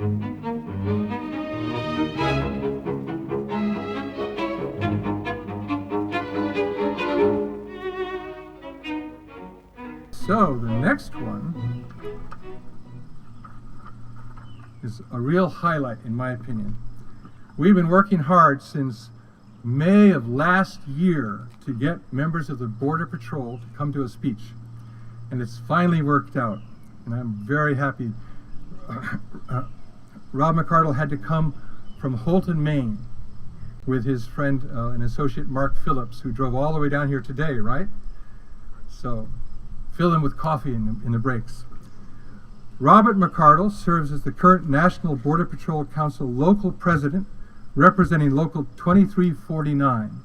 So the next one is a real highlight in my opinion. We've been working hard since May of last year to get members of the Border Patrol to come to a speech, and it's finally worked out, and I'm very happy. Rob McArdle had to come from Holton, Maine with his friend and associate Mark Phillips, who drove all the way down here today, right? So fill him with coffee in the breaks. Robert McArdle serves as the current National Border Patrol Council local president, representing Local 2349.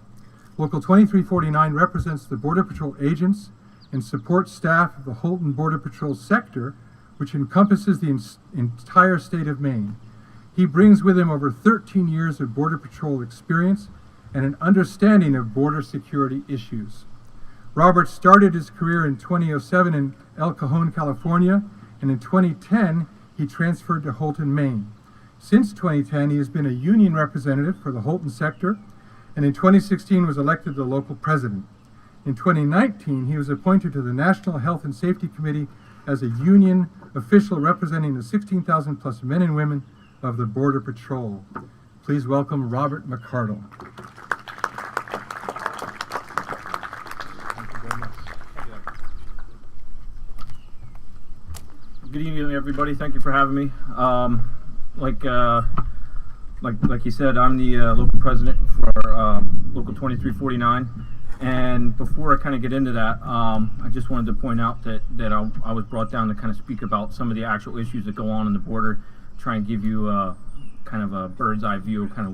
Local 2349 represents the Border Patrol agents and support staff of the Holton Border Patrol sector, which encompasses the entire state of Maine. He brings with him over 13 years of Border Patrol experience and an understanding of border security issues. Robert started his career in 2007 in El Cajon, California, and in 2010 he transferred to Holton, Maine. Since 2010, he has been a union representative for the Holton sector, and in 2016 was elected the local president. In 2019, he was appointed to the National Health and Safety Committee as a union official representing the 16,000 plus men and women of the Border Patrol. Please welcome Robert McArdle. Good evening, everybody. Thank you for having me. Like you said, I'm the local president for Local 2349. And before I kind of get into that, I just wanted to point out that I was brought down to kind of speak about some of the actual issues that go on in the border, try and give you kind of a bird's eye view of kind of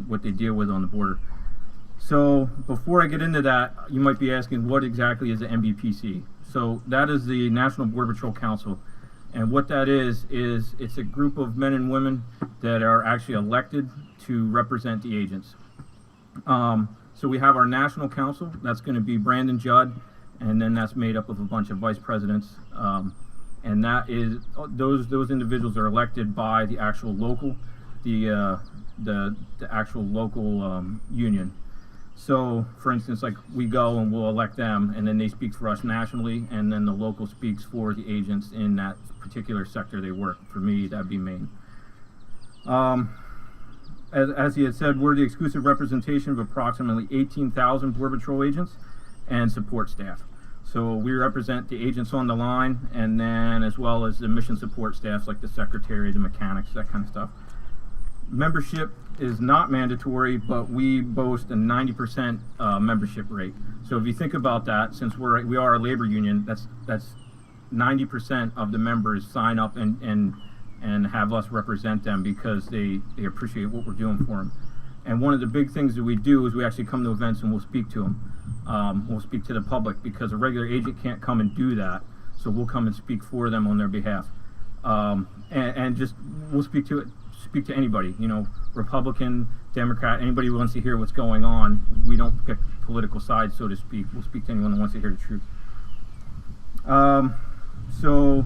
what they deal with on the border. So before I get into that, you might be asking, what exactly is the MBPC? So that is the National Border Patrol Council. And what that is it's a group of men and women that are actually elected to represent the agents. So we have our national council. That's going to be Brandon Judd, and then that's made up of a bunch of vice presidents. And that is those individuals are elected by the actual local, the actual local union. So, for instance, like we go and we'll elect them, and then they speak for us nationally, and then the local speaks for the agents in that particular sector they work. For me, that'd be Maine. As he had said, we're the exclusive representation of approximately 18,000 Border Patrol agents and support staff. So we represent the agents on the line, and then as well as the mission support staffs like the secretary, the mechanics, that kind of stuff. Membership is not mandatory, but we boast a 90% membership rate. So if you think about that, since we are a labor union, that's 90% of the members sign up and have us represent them because they appreciate what we're doing for them. And one of the big things that we do is we actually come to events and we'll speak to them. We'll speak to the public because a regular agent can't come and do that. So we'll come and speak for them on their behalf. And just we'll speak to anybody, Republican, Democrat, anybody who wants to hear what's going on. We don't pick political sides, so to speak. We'll speak to anyone who wants to hear the truth. So,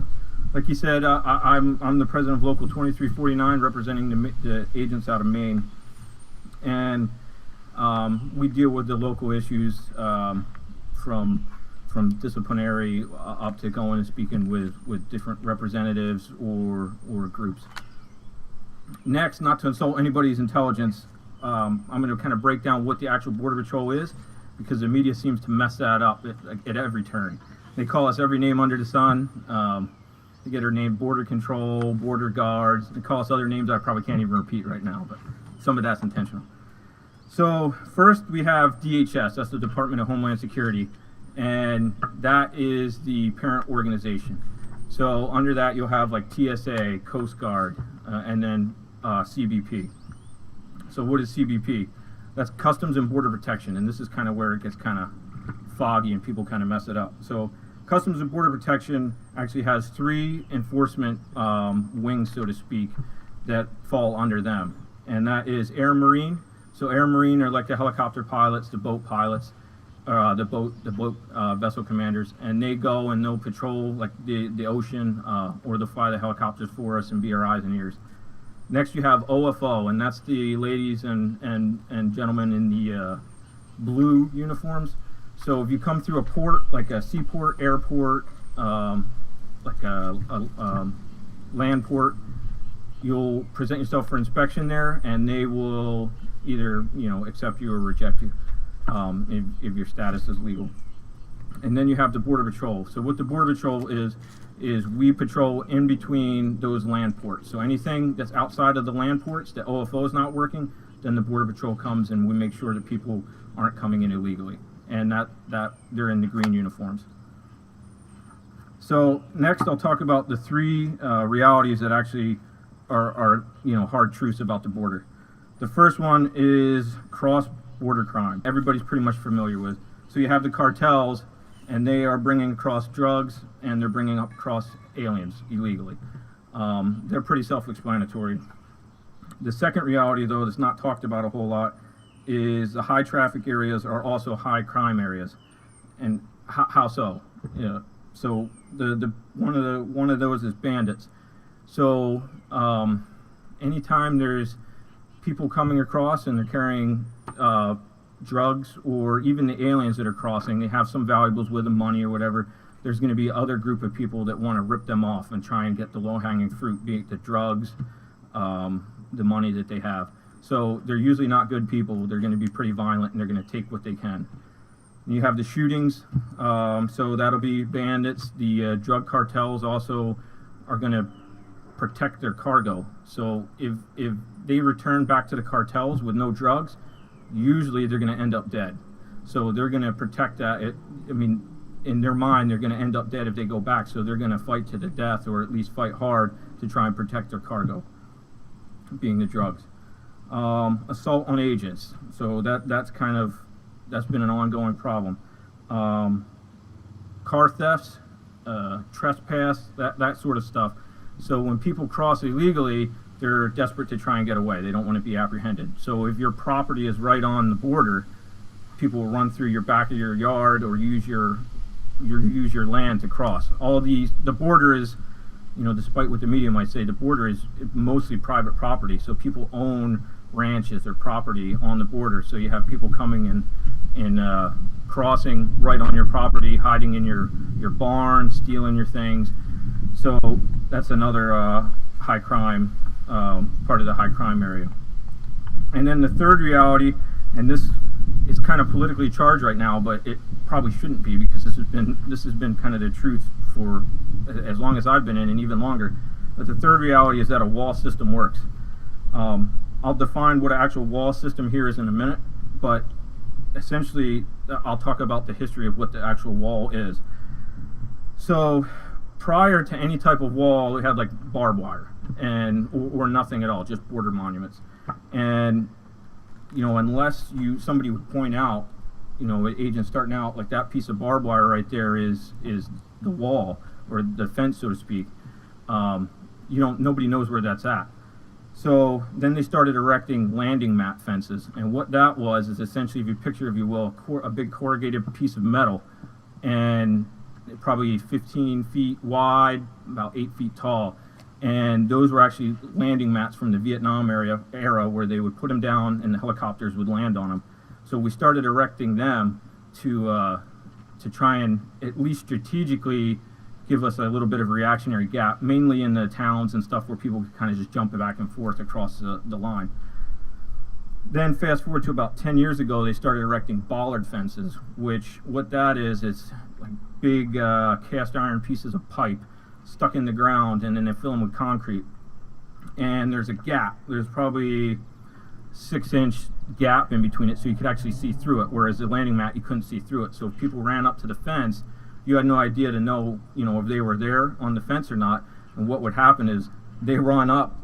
like you said, I'm the president of Local 2349, representing the agents out of Maine, and we deal with the local issues from disciplinary up to going and speaking with different representatives or groups. Next, not to insult anybody's intelligence, I'm going to kind of break down what the actual Border Patrol is, because the media seems to mess that up at every turn. They call us every name under the sun. They get our name Border Control, Border Guards. They call us other names I probably can't even repeat right now, but some of that's intentional. So first we have DHS, that's the Department of Homeland Security, and that is the parent organization. So under that you'll have like TSA, Coast Guard, and then CBP. So what is CBP? That's Customs and Border Protection, and this is kind of where it gets kind of foggy and people kind of mess it up. So Customs and Border Protection actually has 3 enforcement wings, so to speak, that fall under them, and that is Air Marine. So Air Marine are like the helicopter pilots, the boat pilots, the boat vessel commanders, and they go and they'll patrol like the ocean, or they'll fly the helicopters for us and be our eyes and ears. Next you have OFO, and that's the ladies and gentlemen in the blue uniforms. So if you come through a port, like a seaport, airport, like a land port, you'll present yourself for inspection there, and they will either accept you or reject you if your status is legal. And then you have the Border Patrol. So what the Border Patrol is we patrol in between those land ports. So anything that's outside of the land ports that OFO is not working, then the Border Patrol comes and we make sure that people aren't coming in illegally, and that they're in the green uniforms. So next I'll talk about the three realities that actually are hard truths about the border. The first one is cross-border crime. Everybody's pretty much familiar with. So you have the cartels, and they are bringing across drugs, and they're bringing up across aliens illegally. They're pretty self-explanatory. The second reality, though, that's not talked about a whole lot, is the high traffic areas are also high crime areas. And how so? So one of those is bandits. So anytime there's people coming across and they're carrying drugs, or even the aliens that are crossing, they have some valuables with them, money or whatever, there's going to be other group of people that want to rip them off and try and get the low-hanging fruit, be it the drugs, the money that they have. So they're usually not good people. They're going to be pretty violent, and they're going to take what they can. You have the shootings, so that'll be bandits. The drug cartels also are going to protect their cargo. So if they return back to the cartels with no drugs, usually they're going to end up dead. So they're going to protect that. In their mind, they're going to end up dead if they go back. So they're going to fight to the death, or at least fight hard to try and protect their cargo, being the drugs. Assault on agents. So that's been an ongoing problem. Car thefts, trespass, that sort of stuff. So when people cross illegally, they're desperate to try and get away. They don't want to be apprehended. So if your property is right on the border, people will run through your back of your yard or use your land to cross. The border is, despite what the media might say, the border is mostly private property. So people own ranches or property on the border. So you have people coming and crossing right on your property, hiding in your barn, stealing your things. So that's another high crime, part of the high crime area. And then the third reality, and this is kind of politically charged right now, but it probably shouldn't be, because this has been kind of the truth for as long as I've been in, and even longer. But the third reality is that a wall system works. I'll define what an actual wall system here is in a minute, but essentially I'll talk about the history of what the actual wall is. So prior to any type of wall, we had like barbed wire or nothing at all, just border monuments. And unless somebody would point out, agents starting out, like that piece of barbed wire right there is the wall, or the fence, so to speak. Nobody knows where that's at. So then they started erecting landing mat fences, and what that was is essentially, if you picture, if you will, a big corrugated piece of metal, and probably 15 feet wide, about 8 feet tall. And those were actually landing mats from the Vietnam era, where they would put them down and the helicopters would land on them. So we started erecting them to try and at least strategically give us a little bit of a reactionary gap, mainly in the towns and stuff where people could kind of just jump back and forth across the line. Then fast forward to about 10 years ago, they started erecting bollard fences, which what that is like big cast iron pieces of pipe stuck in the ground, and then they fill them with concrete. And there's a gap. There's probably 6-inch gap in between it, so you could actually see through it, whereas the landing mat, you couldn't see through it. So if people ran up to the fence, you had no idea to know, if they were there on the fence or not. And what would happen is they run up,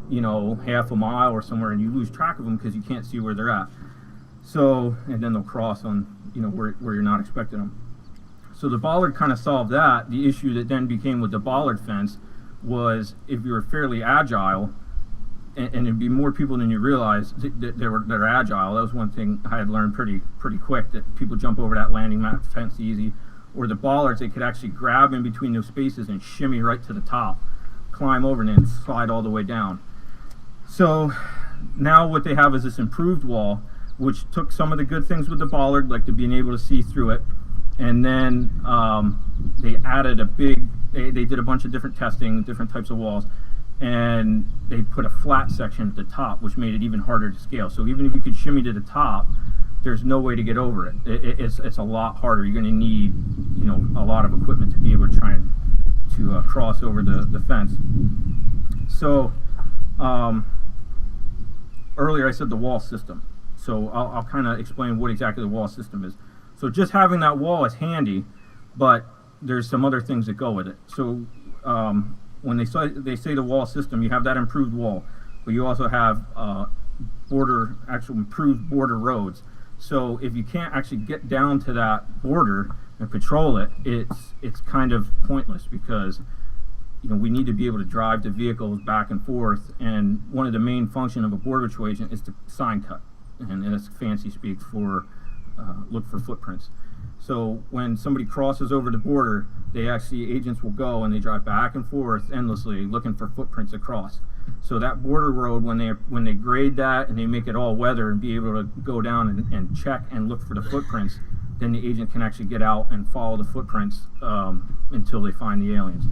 half a mile or somewhere, and you lose track of them because you can't see where they're at. So, and then they'll cross on, where you're not expecting them. So the bollard kind of solved that. The issue that then became with the bollard fence was, if you were fairly agile, and it'd be more people than you realize that they're agile. That was one thing I had learned pretty quick, that people jump over that landing mat fence easy. Or the bollards, they could actually grab in between those spaces and shimmy right to the top, climb over, and then slide all the way down. So now what they have is this improved wall, which took some of the good things with the bollard, like to being able to see through it, and then they added they did a bunch of different testing, different types of walls, and they put a flat section at the top, which made it even harder to scale. So even if you could shimmy to the top, there's no way to get over it. It's a lot harder. You're going to need, a lot of equipment to be able to try and to cross over the fence. So earlier I said the wall system. So I'll kind of explain what exactly the wall system is. So just having that wall is handy, but there's some other things that go with it. So when they say the wall system, you have that improved wall, but you also have actual improved border roads. So if you can't actually get down to that border and patrol it, it's kind of pointless, because we need to be able to drive the vehicles back and forth, and one of the main functions of a border patrol agent is to sign cut, and it's fancy speak for look for footprints. So when somebody crosses over the border, agents will go and they drive back and forth endlessly looking for footprints across. So that border road, when they grade that and they make it all weather and be able to go down and check and look for the footprints, then the agent can actually get out and follow the footprints until they find the aliens.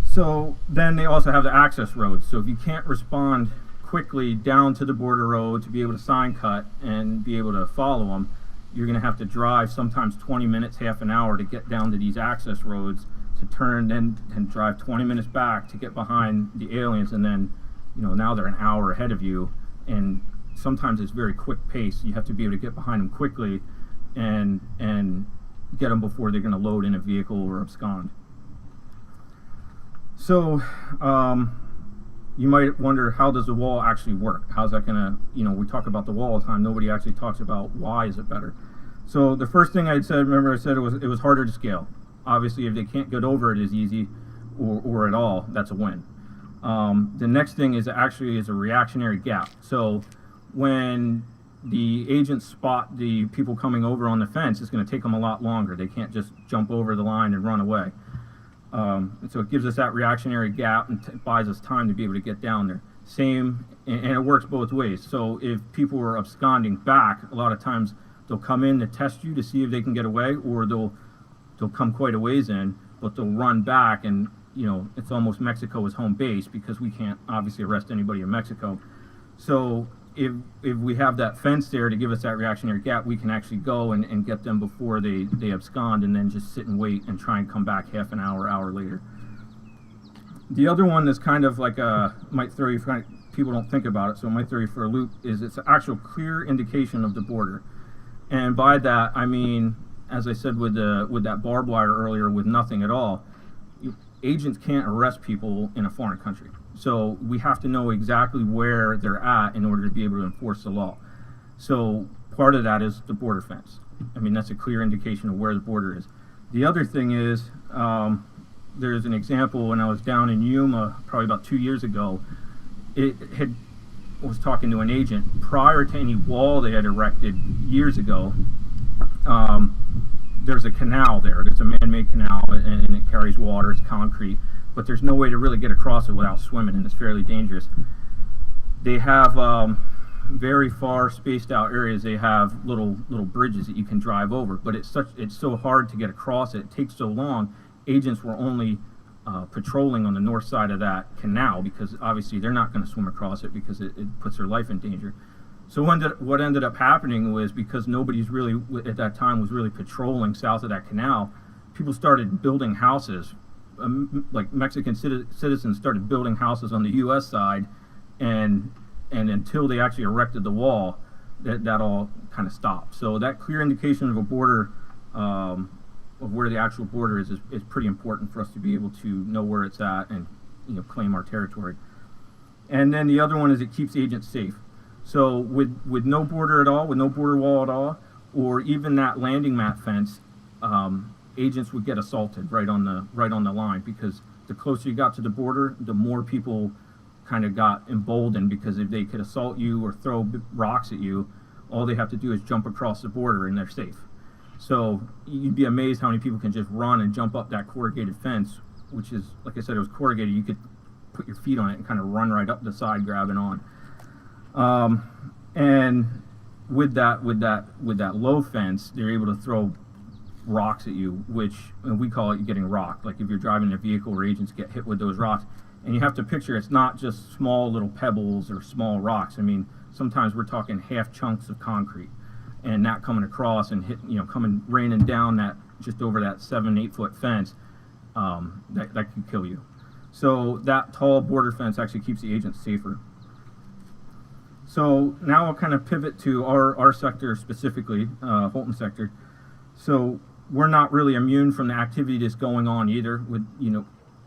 So then they also have the access roads. So if you can't respond quickly down to the border road to be able to sign cut and be able to follow them, you're going to have to drive sometimes 20 minutes, half an hour to get down to these access roads, to turn and drive 20 minutes back to get behind the aliens, and then now they're an hour ahead of you, and sometimes it's very quick pace. You have to be able to get behind them quickly and get them before they're going to load in a vehicle or abscond. So you might wonder, how does the wall actually work? How's that going to, we talk about the wall all the time, nobody actually talks about why is it better. So the first thing I said it was harder to scale. Obviously, if they can't get over it as easy or at all, that's a win. The next thing is actually a reactionary gap. So when the agents spot the people coming over on the fence, it's going to take them a lot longer. They can't just jump over the line and run away. And so it gives us that reactionary gap and buys us time to be able to get down there. And it works both ways. So if people are absconding back, a lot of times they'll come in to test you to see if they can get away, or they'll come quite a ways in, but they'll run back, and it's almost Mexico is home base, because we can't obviously arrest anybody in Mexico. So if we have that fence there to give us that reactionary gap, we can actually go and get them before they abscond, and then just sit and wait and try and come back half an hour later. The other one that's kind of like might throw you, people don't think about it, so it might throw you for a loop, is it's an actual clear indication of the border. And by that I mean, as I said with that barbed wire earlier, with nothing at all, agents can't arrest people in a foreign country. So we have to know exactly where they're at in order to be able to enforce the law. So part of that is the border fence. I mean, that's a clear indication of where the border is. The other thing is, there's an example when I was down in Yuma probably about 2 years ago. Was talking to an agent prior to any wall they had erected years ago. There's a canal there. There's a man-made canal, and it carries water. It's concrete, but there's no way to really get across it without swimming, and it's fairly dangerous. They have very far spaced out areas. They have little bridges that you can drive over, but it's so hard to get across it. It takes so long. Agents were only patrolling on the north side of that canal, because obviously they're not going to swim across it, because it puts their life in danger. So what ended up happening was, because nobody's really at that time was really patrolling south of that canal, people started building houses. Like Mexican citizens started building houses on the U.S. side, and until they actually erected the wall, that all kind of stopped. So that clear indication of a border, of where the actual border is pretty important for us to be able to know where it's at and claim our territory. And then the other one is, it keeps agents safe. So with no border at all, with no border wall at all, or even that landing mat fence, agents would get assaulted right on the line, because the closer you got to the border, the more people kind of got emboldened, because if they could assault you or throw rocks at you, all they have to do is jump across the border and they're safe. So you'd be amazed how many people can just run and jump up that corrugated fence, which is, like I said, it was corrugated. You could put your feet on it and kind of run right up the side, grabbing on. And with that low fence, they're able to throw rocks at you, which we call it getting rocked. Like if you're driving a vehicle where agents get hit with those rocks, and you have to picture it's not just small little pebbles or small rocks. I mean, sometimes we're talking half chunks of concrete, and that coming across and hit, coming raining down that just over that 7-8 foot fence, that could kill you. So that tall border fence actually keeps the agents safer. So now I'll kind of pivot to our sector specifically, Holton sector. So we're not really immune from the activity that's going on either. With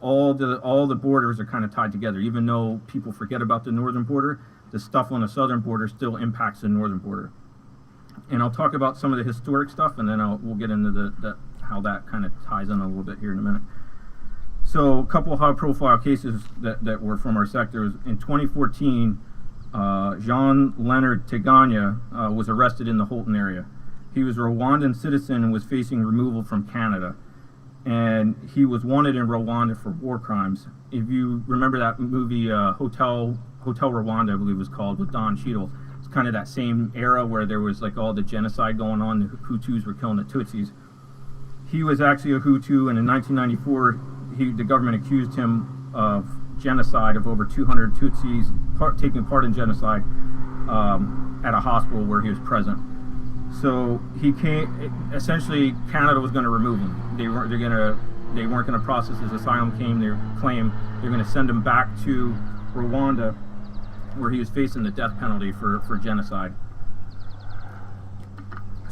all the borders are kind of tied together. Even though people forget about the northern border, the stuff on the southern border still impacts the northern border. And I'll talk about some of the historic stuff, and then we'll get into how that kind of ties in a little bit here in a minute. So a couple of high-profile cases that were from our sectors. In 2014, Jean-Leonard Teganya was arrested in the Holton area. He was a Rwandan citizen and was facing removal from Canada. And he was wanted in Rwanda for war crimes. If you remember that movie, Hotel Rwanda, I believe it was called, with Don Cheadle, it's kind of that same era where there was like all the genocide going on. The Hutus were killing the Tutsis. He was actually a Hutu, and in 1994, the government accused him of genocide of over 200 Tutsis taking part in genocide at a hospital where he was present. So he came. Essentially, Canada was going to remove him. They weren't going to process his asylum claim. They're going to send him back to Rwanda, where he was facing the death penalty for genocide.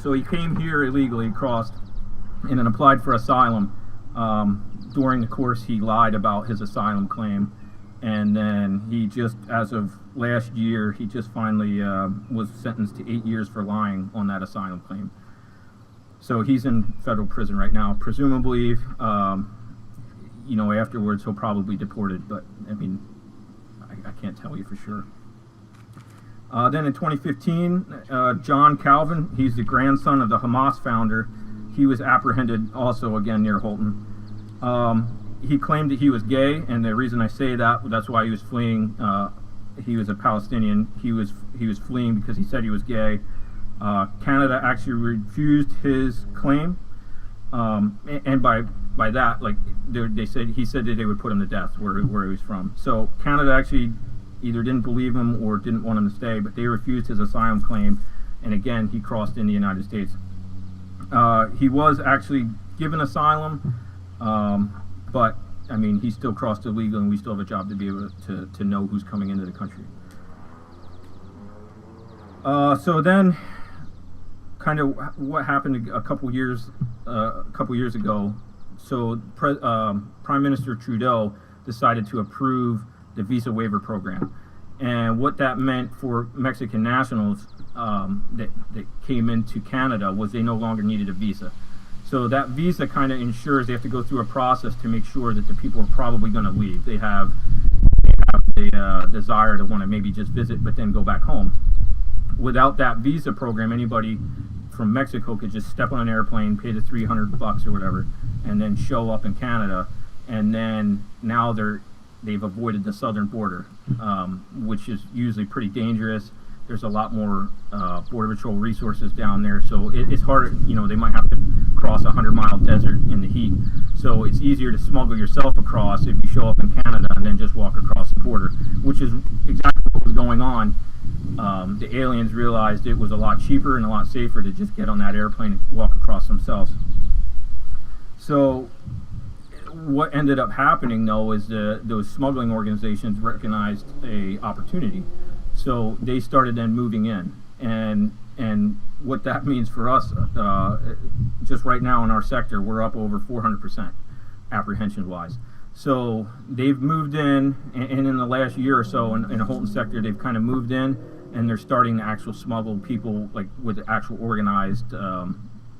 So he came here illegally, crossed, and then applied for asylum. During the course, he lied about his asylum claim, and then he just, as of last year, he just finally was sentenced to 8 years for lying on that asylum claim. So he's in federal prison right now. Presumably, afterwards he'll probably be deported, but I mean, I can't tell you for sure. Then in 2015, John Calvin, he's the grandson of the Hamas founder. He was apprehended also again near Holton. He claimed that he was gay, and the reason I say that's why he was fleeing. He was a Palestinian. He was fleeing because he said he was gay. Canada actually refused his claim, and by that, like he said that they would put him to death where he was from. So Canada actually either didn't believe him or didn't want him to stay, but they refused his asylum claim, and again he crossed in the United States. He was actually given asylum. But I mean, he still crossed illegally, and we still have a job to be able to know who's coming into the country. So then, kind of what happened a couple years ago. So Prime Minister Trudeau decided to approve the visa waiver program, and what that meant for Mexican nationals that came into Canada was they no longer needed a visa. So that visa kind of ensures they have to go through a process to make sure that the people are probably going to leave. They have the desire to want to maybe just visit but then go back home. Without that visa program, anybody from Mexico could just step on an airplane, pay the $300 or whatever, and then show up in Canada. And then now they've avoided the southern border, which is usually pretty dangerous. There's a lot more Border Patrol resources down there, so it's harder. They might have to cross a 100-mile desert in the heat. So it's easier to smuggle yourself across if you show up in Canada and then just walk across the border, which is exactly what was going on. The aliens realized it was a lot cheaper and a lot safer to just get on that airplane and walk across themselves. So what ended up happening, though, is those smuggling organizations recognized a opportunity. So they started then moving in, and what that means for us, just right now in our sector, we're up over 400% apprehension-wise. So they've moved in, and in the last year or so in the Holton sector, they've kind of moved in, and they're starting to actually smuggle people like with actual organized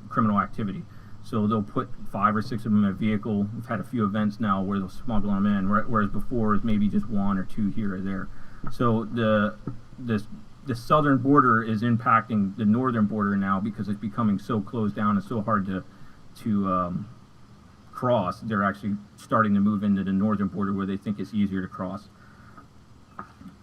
criminal activity. So they'll put 5 or 6 of them in a vehicle. We've had a few events now where they'll smuggle them in, whereas before it was maybe just 1 or 2 here or there. So the southern border is impacting the northern border now because it's becoming so closed down and so hard to cross. They're actually starting to move into the northern border where they think it's easier to cross.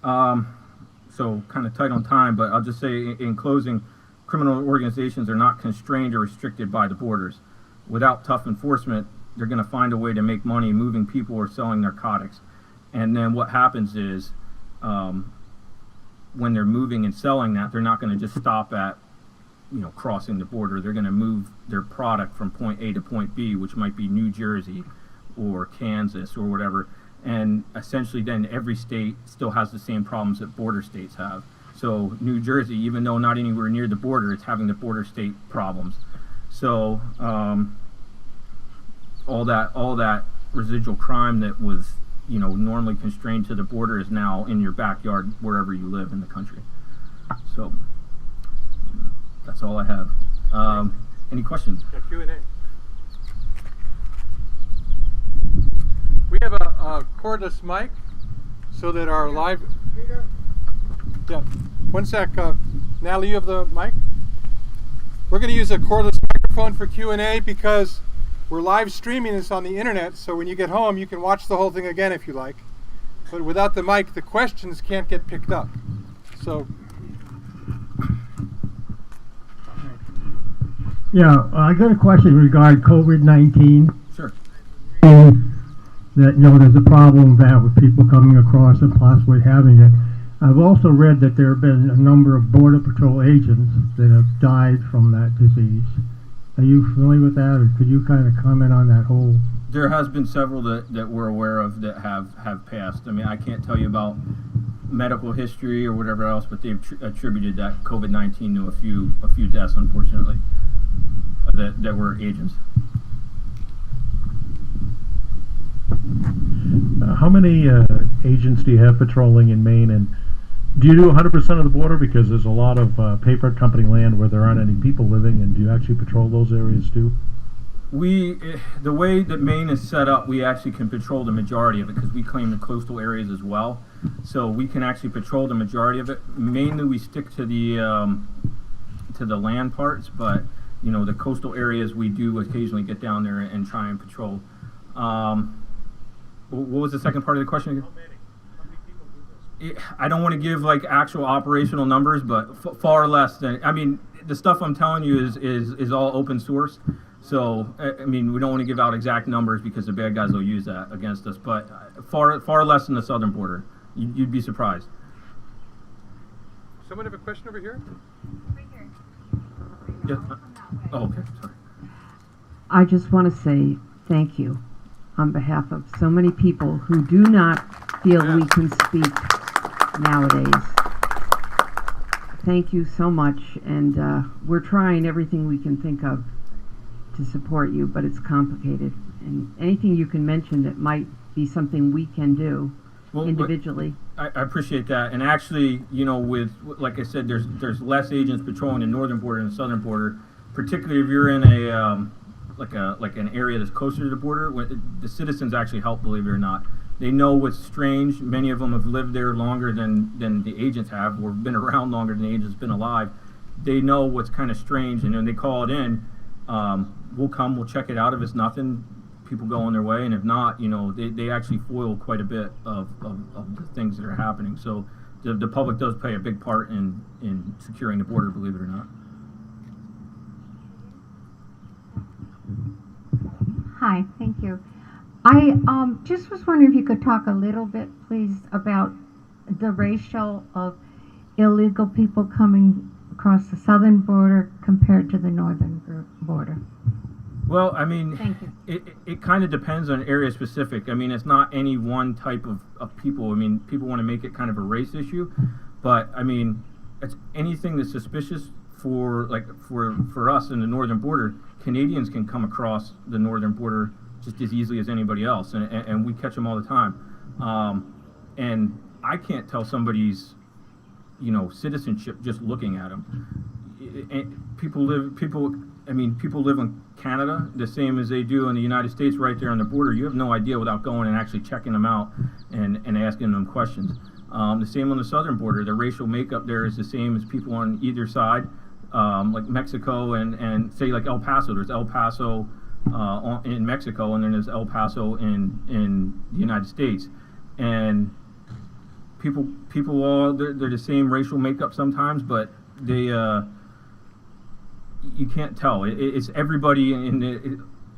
So kind of tight on time, but I'll just say in closing, criminal organizations are not constrained or restricted by the borders. Without tough enforcement, they're going to find a way to make money moving people or selling narcotics. And then what happens is, when they're moving and selling that, they're not going to just stop at, crossing the border. They're going to move their product from point A to point B, which might be New Jersey or Kansas or whatever. And essentially then every state still has the same problems that border states have. So New Jersey, even though not anywhere near the border, it's having the border state problems. So all that residual crime that was normally constrained to the border is now in your backyard wherever you live in the country. So that's all I have. Any questions? Yeah, Q&A. We have a cordless mic so that our live... Yeah, one sec. Natalie, you have the mic? We're going to use a cordless microphone for Q&A because we're live streaming this on the internet, so when you get home you can watch the whole thing again if you like. But without the mic, the questions can't get picked up. So... Yeah, I got a question regarding COVID-19. Sure. That, there's a problem that with people coming across and possibly having it. I've also read that there have been a number of Border Patrol agents that have died from that disease. Are you familiar with that, or could you kind of comment on that whole? There has been several that we're aware of that have passed. I mean, I can't tell you about medical history or whatever else, but they've attributed that COVID-19 to a few deaths, unfortunately, that were agents. How many agents do you have patrolling in Maine, and do you do 100% of the border? Because there's a lot of paper company land where there aren't any people living, and do you actually patrol those areas too? The way that Maine is set up, we actually can patrol the majority of it because we claim the coastal areas as well. So we can actually patrol the majority of it. Mainly we stick to the land parts, but the coastal areas we do occasionally get down there and try and patrol. What was the second part of the question again? How many people do this? I don't want to give like actual operational numbers, but far less than. I mean, the stuff I'm telling you is all open source. So I mean, we don't want to give out exact numbers because the bad guys will use that against us. But far less than the southern border. You'd be surprised. Someone have a question over here? Right here. Yeah. Oh, okay. Sorry. I just want to say thank you on behalf of so many people who do not feel we can speak nowadays. Thank you so much, and we're trying everything we can think of to support you, but it's complicated. And anything you can mention that might be something we can do individually. I appreciate that, and actually, with like I said, there's less agents patrolling the northern border than the southern border. Particularly if you're in a like an area that's closer to the border, the citizens actually help, believe it or not. They know what's strange. Many of them have lived there longer than the agents have, or been around longer than the agents been alive. They know what's kind of strange, and when they call it in, we'll check it out. If it's nothing, people go on their way, and if not, they actually foil quite a bit of the things that are happening. So the public does play a big part in securing the border, believe it or not. Hi, thank you. I just was wondering if you could talk a little bit, please, about the ratio of illegal people coming across the southern border compared to the northern border. Well, I mean, Thank you. it kind of depends on area specific. I mean, it's not any one type of people. I mean, people want to make it kind of a race issue, but I mean, it's anything that's suspicious for us in the northern border. Canadians can come across the northern border just as easily as anybody else, and we catch them all the time. And I can't tell somebody's, citizenship just looking at them. People live in Canada the same as they do in the United States, right there on the border. You have no idea without going and actually checking them out and asking them questions. The same on the southern border. The racial makeup there is the same as people on either side. Like Mexico and say like El Paso. There's El Paso in Mexico, and then there's El Paso in the United States. And people all they're the same racial makeup sometimes, but they you can't tell. It's everybody in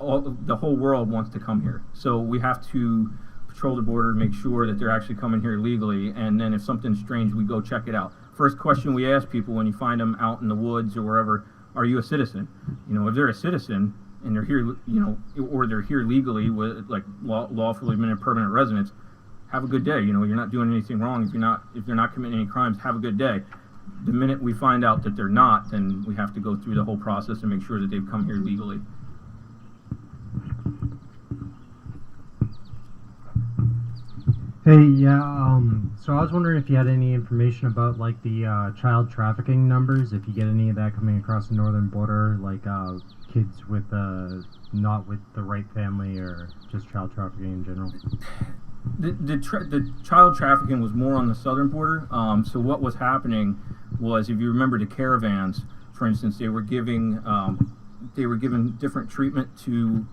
the whole world wants to come here, so we have to patrol the border, make sure that they're actually coming here legally, and then if something's strange, we go check it out. First question we ask people when you find them out in the woods or wherever: are you a citizen? You know, if they're a citizen and they're here, you know, or they're here legally with like lawfully permanent residents, have a good day. You know, you're not doing anything wrong. If they're not committing any crimes, have a good day. The minute we find out that they're not, then we have to go through the whole process and make sure that they've come here legally. Hey, yeah, so I was wondering if you had any information about, like, the child trafficking numbers, if you get any of that coming across the northern border, like, kids with, not with the right family, or just child trafficking in general. The child trafficking was more on the southern border. So what was happening was, if you remember the caravans, for instance, they were given different treatment to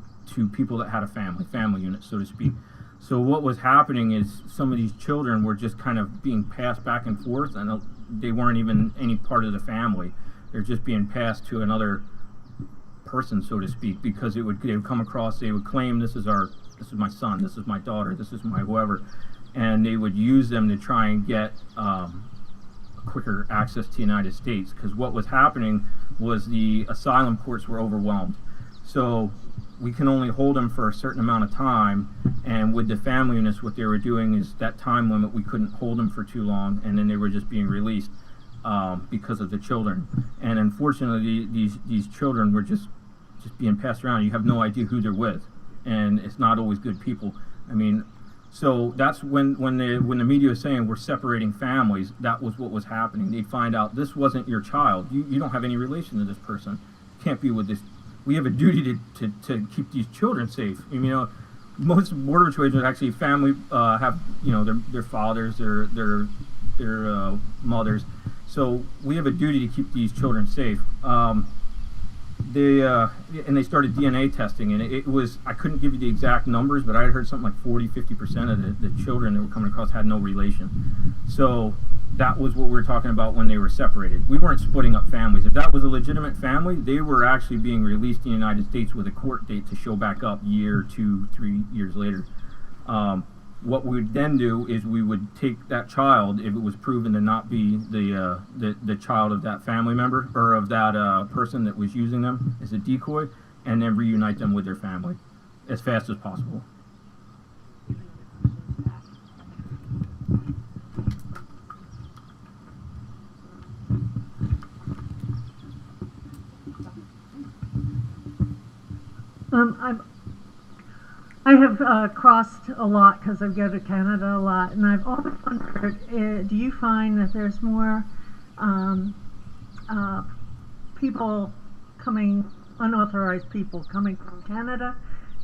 people that had a family unit, so to speak. So what was happening is some of these children were just kind of being passed back and forth, and they weren't even any part of the family. They're just being passed to another person, so to speak, because they would come across, they would claim, this is my son, this is my daughter, this is my whoever, and they would use them to try and get quicker access to the United States, because what was happening was the asylum courts were overwhelmed. So we can only hold them for a certain amount of time, and with the family units, what they were doing is that time limit, we couldn't hold them for too long, and then they were just being released because of the children. And unfortunately, these children were just being passed around. You have no idea who they're with, and it's not always good people. I mean, so that's when the media was saying we're separating families, that was what was happening. They'd find out this wasn't your child. You don't have any relation to this person. You can't be with this. We have a duty to keep these children safe. I mean, you know, most border patrol agents actually family have, you know, their fathers, their mothers. So we have a duty to keep these children safe. They started DNA testing, and it was, I couldn't give you the exact numbers, but I had heard something like 40-50% of the children that were coming across had no relation. So that was what we were talking about when they were separated. We weren't splitting up families. If that was a legitimate family, they were actually being released in the United States with a court date to show back up 1 year, 2, 3 years later. What we would then do is we would take that child, if it was proven to not be the child of that family member or of that person that was using them as a decoy, and then reunite them with their family as fast as possible. I have crossed a lot because I go to Canada a lot, and I've always wondered, do you find that there's more people coming, unauthorized people coming from Canada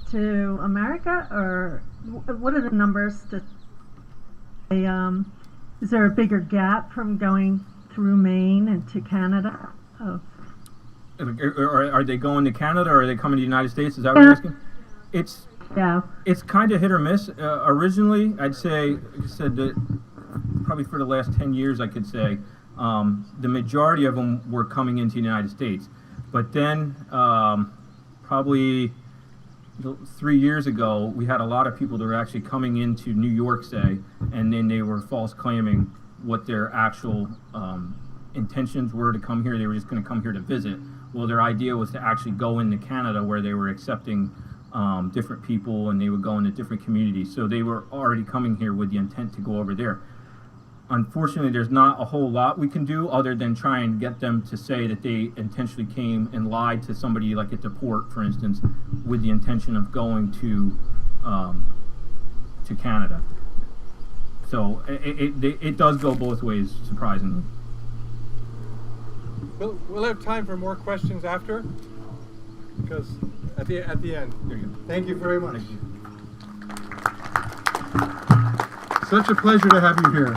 to America, or what are the numbers? Is there a bigger gap from going through Maine and to Canada? Are they going to Canada, or are they coming to the United States? Is that what you're asking? It's kind of hit or miss. Originally, I'd say, like I said, that probably for the last 10 years, I could say, the majority of them were coming into the United States. But then, probably 3 years ago, we had a lot of people that were actually coming into New York, say, and then they were false claiming what their actual intentions were to come here. They were just going to come here to visit. Well, their idea was to actually go into Canada, where they were accepting different people, and they would go into different communities. So they were already coming here with the intent to go over there. Unfortunately, there's not a whole lot we can do other than try and get them to say that they intentionally came and lied to somebody, like at the port, for instance, with the intention of going to Canada. So it does go both ways, surprisingly. We'll have time for more questions after, because at the end. There you go. Thank you very much. Thank you. Such a pleasure to have you here.